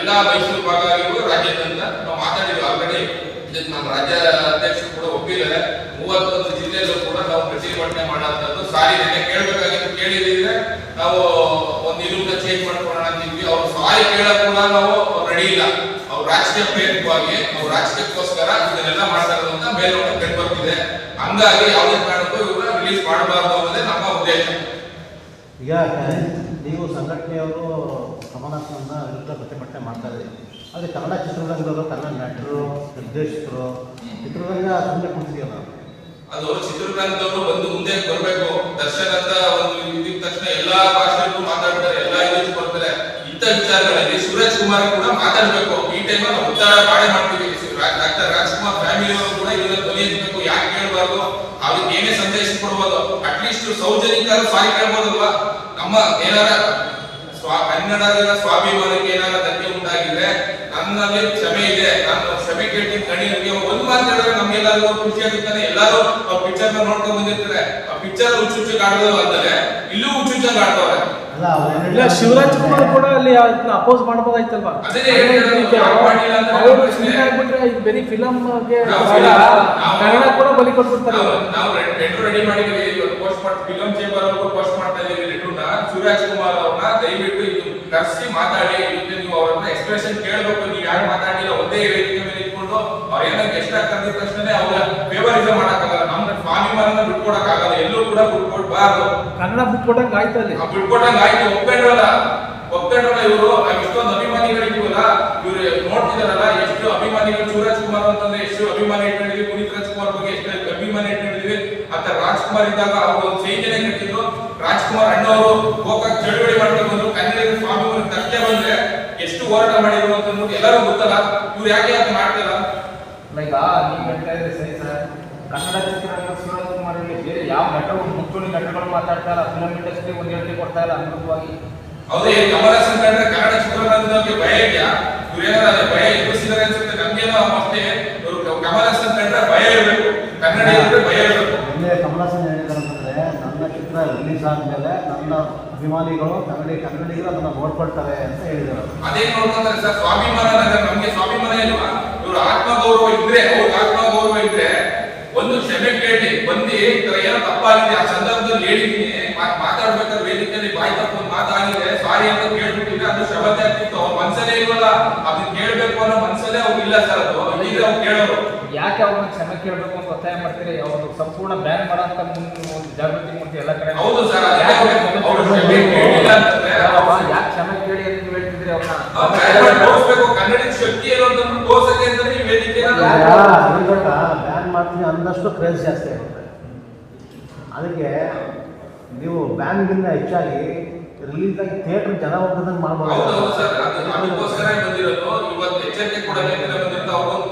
ಎಲ್ಲಾ ಮೈಸೂರು ಭಾಗ ಆಗಿರ್ಬೋದು ರಾಜ್ಯಾದ್ಯಂತ ನಾವು ಮಾತಾಡಿದ್ವಿ ಆಲ್ರೆಡಿ. ಇದಕ್ಕೆ ನಮ್ಮ ರಾಜ್ಯ ಅಧ್ಯಕ್ಷರು ಕೂಡ ಒಪ್ಪಿದ್ದಾರೆ. 31 ಜಿಲ್ಲೆಯಲ್ಲೂ ಕೂಡ ನಾವು ಪ್ರತಿಭಟನೆ ಮಾಡೋಂಥದ್ದು ಸಾರಿ ಕೇಳಬೇಕಾಗಿತ್ತು. ಕೇಳಿದ್ರೆ ನಾವು ಒಂದು ಇರುವುದ ಚೇಂಜ್ ಮಾಡ್ಕೊಳ್ಳೋಣ ಅಂತಿದ್ವಿ. ಅವ್ರು ಸಾರಿ ಕೇಳಕ್ ಕೂಡ ನಾವು ರೆಡಿ ಇಲ್ಲ. ಅವ್ರು ರಾಜಕೀಯ ಪ್ರೇರಿತವಾಗಿ ಅವ್ರು ರಾಜಕೀಯಕ್ಕೋಸ್ಕರ ಇದನ್ನೆಲ್ಲ ಮಾಡ್ತಾರೆ ಅಂತ ಮೇಲ್ನೋಟ ಕಂಡು ಬರ್ತಿದೆ. ಹಂಗಾಗಿ ಯಾವುದೇ ಕಾರಣಕ್ಕೂ ಇವ್ರನ್ನ ರಿಲೀಸ್ ಮಾಡಬಾರ್ದು ಅನ್ನೋದೇ ನಮ್ಮ ಉದ್ದೇಶ. ಈಗ ನೀವು ಸಂಘಟನೆಯವರು ಕಮಲಾಸನ್ನ ವಿರುದ್ಧ ಪ್ರತಿಭಟನೆ ಮಾಡ್ತಾ ಇದ್ದೀರಿ. ಆದರೆ ಕನ್ನಡ ಚಿತ್ರರಂಗದವರು, ಕನ್ನಡ ನಟರು, ನಿರ್ದೇಶಕರು ಚಿತ್ರರಂಗ ಮುಂದೆ ಕೂತಿದೆಯಲ್ಲ, ಅದು ಚಿತ್ರರಂಗದವರು ಬಂದು ಮುಂದೆ ಬರಬೇಕು. ದರ್ಶನ್ ಅಂತ ಒಂದು ಇದ್ದ ತಕ್ಷಣ ಎಲ್ಲಾ ಭಾಷೆಗೂ ಮಾತಾಡ್ತಾರೆ, ಎಲ್ಲಾ ಇದಕ್ಕೂ ಬರ್ತಾರೆ. ಇಂಥ ವಿಚಾರಗಳಲ್ಲಿ ಶಿವರಾಜ್ ಕುಮಾರ್ ಕೂಡ ಮಾತಾಡ್ಬೇಕು. ಈ ಟೈಮ್ ನಾವು ಒತ್ತಡ ಬಾಳೆ ಮಾಡ್ತೀವಿ. ಡಾಕ್ಟರ್ ರಾಜ್ಕುಮಾರ್ ಫ್ಯಾಮಿಲಿಯವರು ಕೂಡ ಇದನ್ನ ಧ್ವನಿಯಬೇಕು. ಯಾಕೆ ಕೇಳಬಾರ್ದು? ಅದಕ್ಕೆ ಏನೇ ಸಂದೇಶ ಕೊಡ್ಬೋದು? ಅಟ್ಲೀಸ್ಟ್ ಸೌಜನ್ಯಿಕ ಸಾರಿ ಕೇಳ್ಬೋದಲ್ವಾ? ನಮ್ಮ ಏನಾರ ಕನ್ನಡದ ಸ್ವಾಭಿಮಾನಕ್ಕೆ ಏನಾರ ಧಕ್ಕೆ ಉಂಟಾಗಿದ್ರೆ ನನ್ನಲ್ಲಿ ಕ್ಷಮೆ ಇದೆ, ನಾನು ಕ್ಷಮೆ ಕೇಳ್ತೀನಿ. ಕಣಿಗೆ ಒಂದು ಮಾತು ಹೇಳಿದ್ರೆ ನಮ್ಗೆಲ್ಲರೂ ಖುಷಿ ಆಗುತ್ತಾನೆ. ಎಲ್ಲರೂ ಪಿಕ್ಚರ್ ನ ನೋಡ್ಕೊಂಡ್ ಬಂದಿರ್ತಾರೆ. ಆ ಪಿಕ್ಚರ್ ಹುಚ್ಚುಚ್ಚು ಆಡೋದು ಅಂತಾರೆ, ಇಲ್ಲೂ ಹುಚ್ಚುಚ್ಚಾಗಿ ಆಡ್ತವ್ರೆ. ಇಲ್ಲ, ಶಿವರಾಜ್ ಕುಮಾರ್ ಕೂಡ ಅಲ್ಲಿ ಅಪೋಸ್ ಮಾಡಬಹುದಾಯ್ತಲ್ವಾ? ಬರೀ ಫಿಲಂ ಕನ್ನಡ ಕೂಡ ಬಲಿ ಕೊಟ್ಬಿಡ್ತಾರೆ. ನಾವು ರೆಡಿ ಮಾಡಿದ್ವಿ, ಪೋಸ್ಟ್ ಮಾಡಿ ಫಿಲಂ ಚೇಂಬರ್ ಅವರು ಪೋಸ್ಟ್ ಮಾಡ್ತಾ ಇದೀವಿ ಲೆಟರ್ನ. ಶಿವರಾಜ್ ಕುಮಾರ್ ಅವ್ರನ್ನ ದಯವಿಟ್ಟು ಕರೆಸಿ ಮಾತಾಡಿ. ನೀವು ಅವ್ರನ್ನ ಎಕ್ಸ್ಪ್ರೆಷನ್ ಕೇಳಬೇಕು. ನೀವು ಯಾರು ಮಾತಾಡಿಲ್ಲ, ಒಂದೇ ವೇದಿಕೆ ಮೇಲೆ ಇಟ್ಕೊಂಡು ಅವ್ರ ಏನೋ ಗೆಸ್ಟ್ ಆಗ್ತಂದ ತಕ್ಷಣ ಅವ್ರ ಫೇವರಿಸಮ್ ಮಾಡಕ್ಕಾಗಲ್ಲ. ನಮ್ಮ ಸ್ವಾಭಿಮಾನನ ಬಿಟ್ಕೊಡಕ್ ಆಗಲ್ಲ. ಎಲ್ಲೂ ಕೂಡ ಬಿಟ್ಕೊಡ್ಬಾರ್ದು. ಕನ್ನಡ ಬಿಟ್ಕೊಡಂಗ್ ಆಯ್ತಲ್ಲಿ, ಬಿಟ್ಕೊಡಂಗ್ ಆಯ್ತು. ಒಪ್ಕೊಂಡ್ರಲ್ಲ ಇವರು. ನಾವ್ ಇಷ್ಟೊಂದು ಅಭಿಮಾನಿಗಳಿದ್ದೀವಲ್ಲ, ಇವ್ರು ನೋಡ್ತಿದಾರಲ್ಲ ಎಷ್ಟು ಅಭಿಮಾನಿಗಳು. ಶಿವರಾಜ್ ಕುಮಾರ್ ಅಂತಂದ್ರೆ ಎಷ್ಟು ಅಭಿಮಾನಿ ಇಟ್ಕೊಂಡಿದ್ವಿ, ಪುನೀತ್ ರಾಜ್ಕುಮಾರ್ ಬಗ್ಗೆ ಎಷ್ಟು ಅಭಿಮಾನಿ ಇಟ್ಕೊಂಡಿದ್ವಿ. ಅಂತ ರಾಜ್ಕುಮಾರ್ ಇದ್ದಾಗ ಅವ್ರು ಒಂದು ಚೇಂಜನೆ ಕಟ್ಟಿದ್ರು. ರಾಜ್ಕುಮಾರ್ ಅಣ್ಣವರು ಗೋಕಾಕ್ ಚಳುವಳಿ ಮಾಡ್ಕೊಂಡು ಬಂದ್ರು. ಕನ್ನಡಿಗರ ಸ್ವಾಭಿಮಾನ ತಕ್ಕೆ ಬಂದ್ರೆ ಎಷ್ಟು ಹೋರಾಟ ಮಾಡಿದ್ರು ಅಂತ ಎಲ್ಲರೂ ಗೊತ್ತಲ್ಲ. ಇವ್ರು ಯಾಕೆ ಅಂತ ಮಾಡ್ತಿಲ್ಲ? ಈಗ ನೀವು ಹೇಳ್ತಾ ಇದ್ರೆ ಸರಿ ಸರ್, ಕನ್ನಡ ಚಿತ್ರರಂಗ ಶಿವರಾಜ್ ಕುಮಾರ್ ಬೇರೆ ಯಾವ ನಟರು ಮುಂಚೂಣಿ ನಟಗಳು ಮಾತಾಡ್ತಾ ಇಲ್ಲ. ಫಿಲಂ ಇಂಡಸ್ಟ್ರಿ ಒಂದು ಹೇಳಿಕೆ ಕೊಡ್ತಾ ಇಲ್ಲ ಅನುಕೂಲವಾಗಿ. ಹೌದೇ ಕಮಲಾಸನ್ ಕಂಡ್ರೆ ಕನ್ನಡ ಚಿತ್ರರಂಗದವ್ರಿಗೆ ಭಯ ಇದೆಯಾ? ಇವ್ರು ಏನಾರ ಭಯ ಎದುರಿಸಿದಾರೆ ಅನ್ಸುತ್ತೆ. ನಮ್ಗೇನೋ ಅಷ್ಟೇ, ಕಮಲಾಸನ್ ಕಂಡ್ರೆ ಭಯ ಇರಬೇಕು, ಕನ್ನಡ ಇದ್ರೆ ಭಯ ಇರಬೇಕು. ಕಮಲಾಸನ್ ಹೇಳಿದ್ದಾರೆ ಅಂತಂದ್ರೆ, ನನ್ನ ಚಿತ್ರ ರಿಲೀಸ್ ಆದ್ಮೇಲೆ ನನ್ನ ಅಭಿಮಾನಿಗಳು ಕನ್ನಡಿಗರು ಅದನ್ನ ನೋಡ್ಕೊಳ್ತಾರೆ ಅಂತ ಹೇಳಿದರು. ಅದೇ ನೋಡ್ಕೊಂತಾರೆ ಸರ್. ಸ್ವಾಭಿಮಾನ ನಮ್ಗೆ ಸ್ವಾಭಿಮಾನ ಇಲ್ವಾ? ಇವ್ರ ಆತ್ಮಗೌರವ ಇದ್ರೆ, ಅವ್ರ ಆತ್ಮಗೌರವ ಇದ್ರೆ ಒಂದು ಕ್ಷಮೆ ಕೇಳಿ ಬಂದು ಈ ತರ ಏನೋ ತಪ್ಪಾಗಿದೆ, ಆ ಸಂದರ್ಭದಲ್ಲಿ ಹೇಳಿದೀನಿ, ಮಾತಾಡ್ಬೇಕಾದ್ರೆ ವೇದಿಕೆಯಲ್ಲಿ ಬಾಯಿ ತಪ್ಪು ಒಂದು ಮಾತಾಗಿದೆ, ಸಾರಿ ಅಂತ ಕೇಳ್ಬಿಟ್ಟಿದ್ರೆ ಅದು ಶಬದ್ಧ ಆಗ್ತಿತ್ತು. ಅವ್ರ ಮನ್ಸಲ್ಲೇ ಇಲ್ವಲ್ಲ, ಅದನ್ನ ಕೇಳ್ಬೇಕು ಅನ್ನೋ ಮನ್ಸಲ್ಲೇ ಅವ್ರು ಇಲ್ಲ ಸರ್. ಅದು ಈಗ ಅವ್ರು ಕೇಳೋರು ಯಾಕೆ ಅವ್ರನ್ನ ಕ್ಷಮೆ ಕೇಳಬೇಕು ಅಂತ ಒತ್ತಾಯ ಮಾಡ್ತೀರಿ? ಅವರು ಸಂಪೂರ್ಣ ಬ್ಯಾನ್ ಮಾಡಂತ ಒಂದು ಜಾಗೃತಿ ಮೂರ್ತಿ ಎಲ್ಲ ಕಡೆ. ಹೌದು ಸರ್, ಯಾಕೆ ಕ್ಷಮೆ ಕೇಳಿ ಅಂತ ನೀವು ಹೇಳ್ತಿದ್ರಿ? ಅವ್ರನ್ನ ತೋರಿಸ್ಬೇಕು. ಕನ್ನಡಿಗ ಶಕ್ತಿ ಏನು ಅಂತ ತೋರ್ಸಕ್ಕೆ ಅಂತ ಈ ವೇದಿಕೆ ಬ್ಯಾನ್ ಮಾಡ್ತೀನಿ ಅನ್ನಷ್ಟು ಕ್ರೇಜ್ ಜಾಸ್ತಿ ಆಗುತ್ತೆ. ಅದಕ್ಕೆ ನೀವು ಬ್ಯಾನ್ಗಿಂತ ಹೆಚ್ಚಾಗಿ ರಿಲೀಸ್ ಆಗಿ ಥಿಯೇಟರ್ ಜನ ಹೋಗೋದನ್ನ ಮಾಡ್ಬೋದು. ಅದಕ್ಕೋಸ್ಕರ ಬಂದಿರೋದು. ಇವತ್ತು ಎಚ್ಚರಿಕೆ ಕೂಡ ಬಂದಿರೋದು.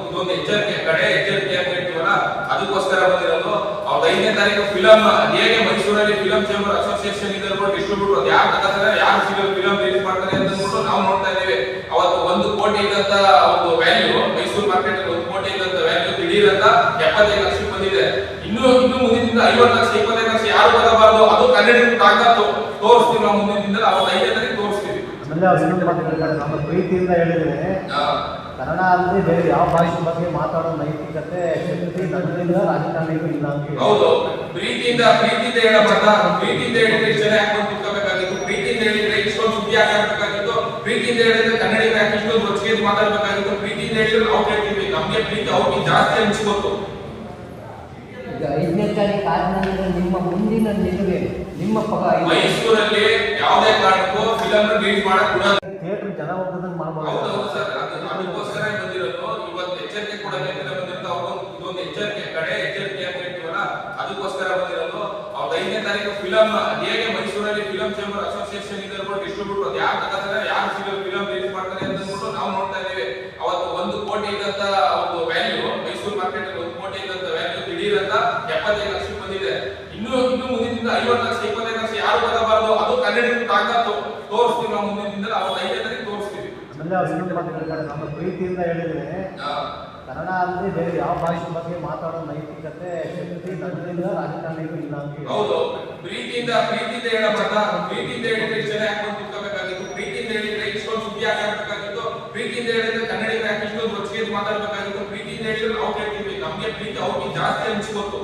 ಇದೊಂದು ಎಚ್ಚರಿಕೆ, ಕಡೆ ಎಚ್ಚರಿಕೆ ಅಂತ ಹೇಳ್ತೀವಲ್ಲ, ಅದಕ್ಕೋಸ್ಕರ ಬಂದಿರೋದು. ಅವ್ರ 5ನೇ ತಾರೀಕು ಫಿಲಂ ಹೇಗೆ ಮೈಸೂರಲ್ಲಿ ಫಿಲಂ ಚೇಂಬರ್ ಅಸೋಸಿಯೇಷನ್ ಇದ್ರೂ ಡಿಸ್ಟ್ರಿಬ್ಯೂಟರ್ ಅದು ಯಾರು ತಗೋತಾರೆ, ಯಾರು ಫಿಲಂ ರಿಲೀಸ್ ಮಾಡ್ತಾರೆ ಅಂತ ನಾವು ನೋಡ್ತಾ ಇದ್ದೀವಿ. ಅವತ್ತು 1 ಕೋಟಿ ಇದ್ದಂತ ಒಂದು ವ್ಯಾಲ್ಯೂ ಮೈಸೂರು ಮಾರ್ಕೆಟ್ ಅಲ್ಲಿ 1 ಕೋಟಿ ಇದ್ದಂತ ವ್ಯಾಲ್ಯೂ ದಿಢೀರ್ ಅಂತ 75 ಲಕ್ಷ ಬಂದಿದೆ. ಇನ್ನು ಮುಂದಿನಿಂದ 50 ಲಕ್ಷ 25 ಲಕ್ಷ ಯಾರು ತಗೋಬಾರ್ದು. ಅದು ಕನ್ನಡಿಗರು ತಾಕತ್ತು ತೋರಿಸ್ತೀವಿ ನಾವು ಮುಂದಿನಿಂದ. ಅವತ್ತು 5ನೇ ತಾರೀಕು ತೋರಿಸ್ತೀವಿ. ನಮ್ಮ ಪ್ರೀತಿಯಿಂದ ಹೇಳಿದ್ರೆ, ಕನ್ನಡ ಅಂದ್ರೆ ಬೇರೆ ಯಾವ ಭಾಷೆ ಬಗ್ಗೆ ಮಾತಾಡೋ ನೈತಿಕತೆ ಶಕ್ತಿ ನನ್ನಿಂದ ರಾಜಕಾರಣಿಗೂ ಇಲ್ಲ ಅಂತ. ಹೌದು, ಪ್ರೀತಿಯಿಂದ ಹೇಳಬಾರ್ದ? ಪ್ರೀತಿಯಿಂದ ಹೇಳಿದ್ರೆ ಜನ ಹಾಕೊಂಡು ಕುತ್ಕೋಬೇಕಾಗಿತ್ತು. ಪ್ರೀತಿಯಿಂದ ಹೇಳಿದ್ರೆ ಇಷ್ಟೊಂದು ಸುದ್ದಿ ಆಗಬೇಕಾಗಿತ್ತು. ಪ್ರೀತಿಯಿಂದ ಹೇಳಿದ್ರೆ ಕನ್ನಡಿಗರು ಯಾಕೆ ಇಷ್ಟೊಂದು ರೊಚ್ಚಿಗೆ ಮಾತಾಡ್ಬೇಕಾಗಿತ್ತು. ಪ್ರೀತಿಯಿಂದ ಹೇಳಿದ್ರೆ ನಾವು ಕೇಳ್ತೀವಿ. ನಮ್ಗೆ ಪ್ರೀತಿ ಅವ್ರಿಗೆ ಜಾಸ್ತಿ ಅನ್ಸ್ಬೇಕು. ಈಗ 5ನೇ ತಾರೀಕು ಆದ್ಮೇಲೆ ನಿಮ್ಮ ಮುಂದಿನ ನಿಲುವೆ, ನಿಮ್ಮ ಪಗ ಮೈಸೂರಲ್ಲಿ ಯಾವುದೇ ಕಾರಣಕ್ಕೂ ಫಿಲಂ ರಿಲೀಸ್ ಮಾಡಕ್ ಕೂಡ ಥಿಯೇಟರ್ ಜನ ಹೋಗೋದನ್ನ ಮಾಡ್ಬೋದು. ಹೌದು ಸರ್, ಅದಕ್ಕೋಸ್ಕರ ಬಂದಿರೋದು. ಇವತ್ತು ಎಚ್ಚರಿಕೆ ಕೂಡ ಬಂದಿರೋದು. ಇದೊಂದು ಎಚ್ಚರಿಕೆ, ಕಡೆ ಎಚ್ಚರಿಕೆ ಅಂತ ಹೇಳ್ತೀವಲ್ಲ, ಅದಕ್ಕೋಸ್ಕರ ಬಂದಿರೋದು. ಅವ್ರ 5ನೇ ತಾರೀಕು ಫಿಲಂ ಹೇಗೆ ಮೈಸೂರಲ್ಲಿ ಫಿಲಂ ಚೇಂಬರ್ ಅಸೋಸಿಯೇಷನ್ ಇದ್ರೂ ಡಿಸ್ಟ್ರಿಬ್ಯೂಟರ್ ಅದು ಯಾರು ತಗೋತಾರೆ, ಯಾರು ಫಿಲಂ ರಿಲೀಸ್ ಮಾಡ್ತಾರೆ ಅಂತ ನಾವು ನೋಡ್ತಾ ಇದ್ದೀವಿ. ಅವತ್ತು 1 ಕೋಟಿ ಇದ್ದಂತ ಒಂದು ವ್ಯಾಲ್ಯೂ ಮೈಸೂರು ಮಾರ್ಕೆಟ್ ಅಲ್ಲಿ 1 ಕೋಟಿ ಇದ್ದಂತ ವ್ಯಾಲ್ಯೂ ದಿಢೀರ್ ಅಂತ 75 ಲಕ್ಷ ಬಂದಿದೆ. ಇನ್ನು ಮುಂದಿನಿಂದ 50 ಲಕ್ಷ 25 ಲಕ್ಷ ಯಾರು ತಗೋಬಾರ್ದು. ಅದು ಕನ್ನಡಿಗರು ತಾಕತ್ತು ತೋರಿಸ್ತೀವಿ ನಾವು ಮುಂದಿನಿಂದ. ಅವತ್ತು 5ನೇ ತಾರೀಕು ತೋರಿಸ್ತೀವಿ. ನಮ್ಮ ಪ್ರೀತಿಯಿಂದ ಹೇಳಿದ್ರೆ, ಕನ್ನಡ ಅಂದ್ರೆ ಬೇರೆ ಯಾವ ಭಾಷೆ ಬಗ್ಗೆ ಮಾತಾಡೋ ನೈತಿಕತೆ ಶಕ್ತಿ ನನ್ನಿಂದ ರಾಜಕಾರಣಿಗೂ ಇಲ್ಲ ಅಂತ. ಹೌದು, ಪ್ರೀತಿಯಿಂದ ಹೇಳಬಾರ್ದ? ಪ್ರೀತಿಯಿಂದ ಹೇಳಿದ್ರೆ ಜನ ಹಾಕೊಂಡು ಕುತ್ಕೋಬೇಕಾಗಿತ್ತು. ಪ್ರೀತಿಯಿಂದ ಹೇಳಿದ್ರೆ ಇಷ್ಟೊಂದು ಸುದ್ದಿ ಆಗಬೇಕಾಗಿತ್ತು. ಪ್ರೀತಿಯಿಂದ ಹೇಳಿದ್ರೆ ಕನ್ನಡಿಗರು ಯಾಕೆ ಇಷ್ಟೊಂದು ರೊಚ್ಚಿಗೆ ಮಾತಾಡ್ಬೇಕಾಗಿತ್ತು? ಪ್ರೀತಿಯಿಂದ ಹೇಳಿದ್ರೆ ನಾವು ಕೇಳ್ತೀವಿ, ನಮ್ಗೆ ಪ್ರೀತಿ ಅವ್ರಿಗೆ ಜಾಸ್ತಿ ಅನ್ಸ್ಕೊತ್ತು.